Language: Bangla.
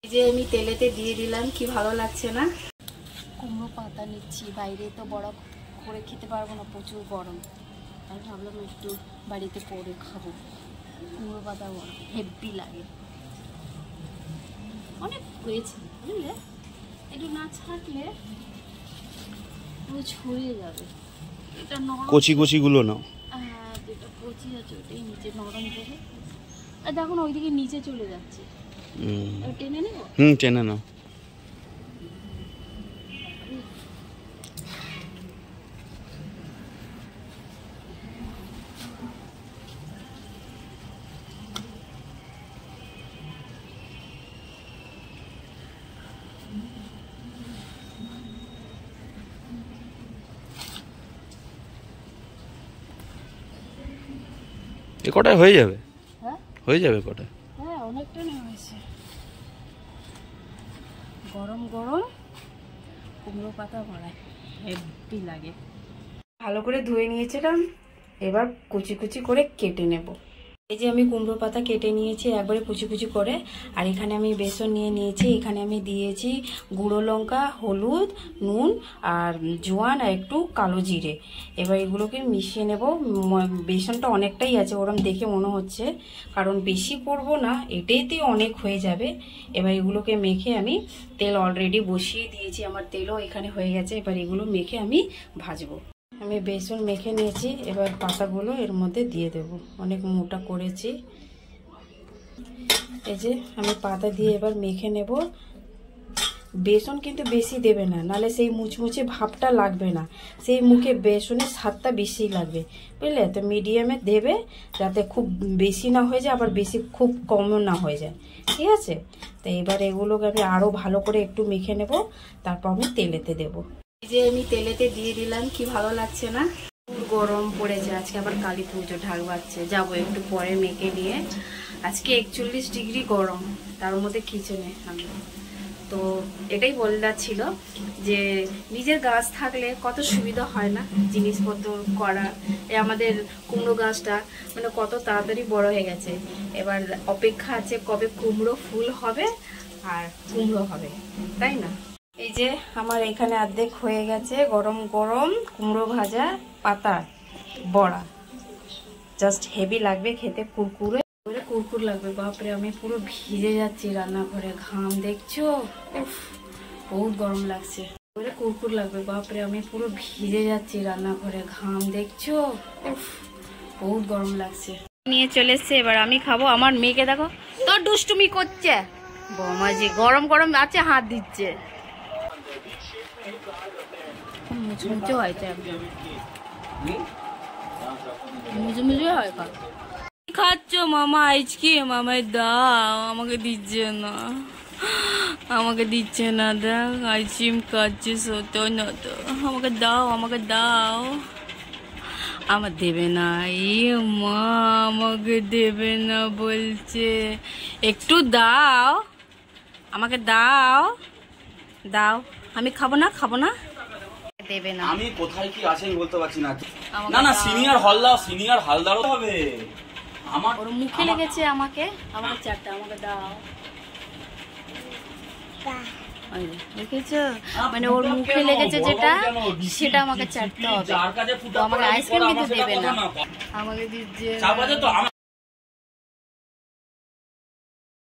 এই যে আমি তেলেতে দিয়ে দিলাম, কি ভালো লাগছে না। কুমড়ো পাতা নিচ্ছি, বাইরে তো বড় করে খেতে পারবো না, প্রচুর গরম। তাই ভাবলাম একটু বাড়িতে করে খাবো। কুমড়ো পাতা বড় হেভি লাগে, অনেক হয়েছে বুঝলে, একটু না ছাড়লে পুরো ছড়িয়ে যাবে। এটা কচি কচি গুলো নাও। হ্যাঁ, যেটা কচি আছে ওটাই নিচে নরম করে। আর দেখুন ওইদিকে নিচে চলে যাচ্ছে, টেনে নেব। টেনে নাও। এ কটায় হয়ে যাবে? হ্যাঁ হয়ে যাবে কটায়? হ্যাঁ, অনেকটা নেওয়া হয়েছে। গরম গরম কুমড়ো পাতা বড়া হেভি লাগে। ভালো করে ধুয়ে নিয়েছিলাম, এবার কুচি কুচি করে কেটে নেব। এই যে আমি কুমড়ো পাতা কেটে নিয়েছি একবারে কুচি কুচি করে। আর এখানে আমি বেসন নিয়ে নিয়েছি, এখানে আমি দিয়েছি গুঁড়ো লঙ্কা, হলুদ, নুন আর জোয়ান আর একটু কালো জিরে। এবার এগুলোকে মিশিয়ে নেব। বেসনটা অনেকটাই আছে ওরম দেখে মনে হচ্ছে, কারণ বেশি করব না, এটাইতেই অনেক হয়ে যাবে। এবার এগুলোকে মেখে আমি তেল অলরেডি বসিয়ে দিয়েছি, আমার তেলও এখানে হয়ে গেছে। এবার এগুলো মেখে আমি ভাজবো। আমি বেসন মেখে নিয়েছি, এবার পাতাগুলো এর মধ্যে দিয়ে দেব। অনেক মোটা করেছি। এই যে আমি পাতা দিয়ে এবার মেখে নেব। বেসন কিন্তু বেশি দেবে না, নাহলে সেই মুচমুচে ভাবটা লাগবে না, সেই মুখে বেসনের স্বাদটা বেশি লাগবে বুঝলে। তো মিডিয়ামে দেবে, যাতে খুব বেশি না হয়ে যায় আবার বেশি খুব কমও না হয়ে যায়, ঠিক আছে। তো এবার এগুলোকে আমি আরও ভালো করে একটু মেখে নেব, তারপর আমি তেলেতে দেবো। এই যে আমি তেলেতে দিয়ে দিলাম, কি ভালো লাগছে না। গরম পড়েছে, আজকে আবার কালী পুজো ঢাক বাজছে, যাবো একটু পরে মেখে নিয়ে। আজকে 41 ডিগ্রি গরম, তার মধ্যে কিচেনে আমি। তো এটাই বলতে ছিল যে নিজের গাছ থাকলে কত সুবিধা হয় না জিনিসপত্র করা। আমাদের কুমড়ো গাছটা মানে কত তাড়াতাড়ি বড় হয়ে গেছে। এবার অপেক্ষা আছে কবে কুমড়ো ফুল হবে আর কুমড়ো হবে, তাই না। এই যে আমার এখানে অর্ধেক হয়ে গেছে গরম গরম কুমড়ো ভাজা পাতা বড়া। জাস্ট হেভি লাগবে খেতে, কুরকুরে কুরকুর লাগবে। বাপরে, আমি পুরো ভিজে যাচ্ছি রান্নাঘরে, ঘাম দেখছো, উফ বহুত গরম লাগছে। কুরকুর লাগবে, বাপরে আমি পুরো ভিজে যাচ্ছি রান্নাঘরে, ঘাম দেখছো, উফ বহুত গরম লাগছে। নিয়ে চলে এসছে, এবার আমি খাবো। আমার মেয়েকে দেখো তো দুষ্টুমি করছে, বৌমাজি গরম গরম আছে হাত দিচ্ছে। মুচমুচে হয়েছে একদম, মুচমুচে হয়। খাচ্ছ মামা আজকে? মামাই দাও, আমাকে দিচ্ছে না, আমাকে দিচ্ছে না। দেখ আইসক্রিম খাচ্ছে, সতো না তো, আমাকে দাও, আমাকে দাও। আমার দেবে না, এ মা আমাকে দেবে না বলছে। একটু দাও, আমাকে দাও, দাও। আমি খাবো না, খাবো না, দেবে না। আমি কোথায় কি আছে বলতে পারছি না। না না, সিনিয়র হালদার, সিনিয়র হালদার হবে। আমার ওর মুখে লেগেছে, আমাকে আমাকে চারটা, আমাকে দাও। দেখেছো, মানে ওর মুখে লেগেছে যেটা, সেটা আমাকে চাটতে হবে। আমাকে আইসক্রিম কিন্তু দেবে না, আমাকে দিচ্ছে।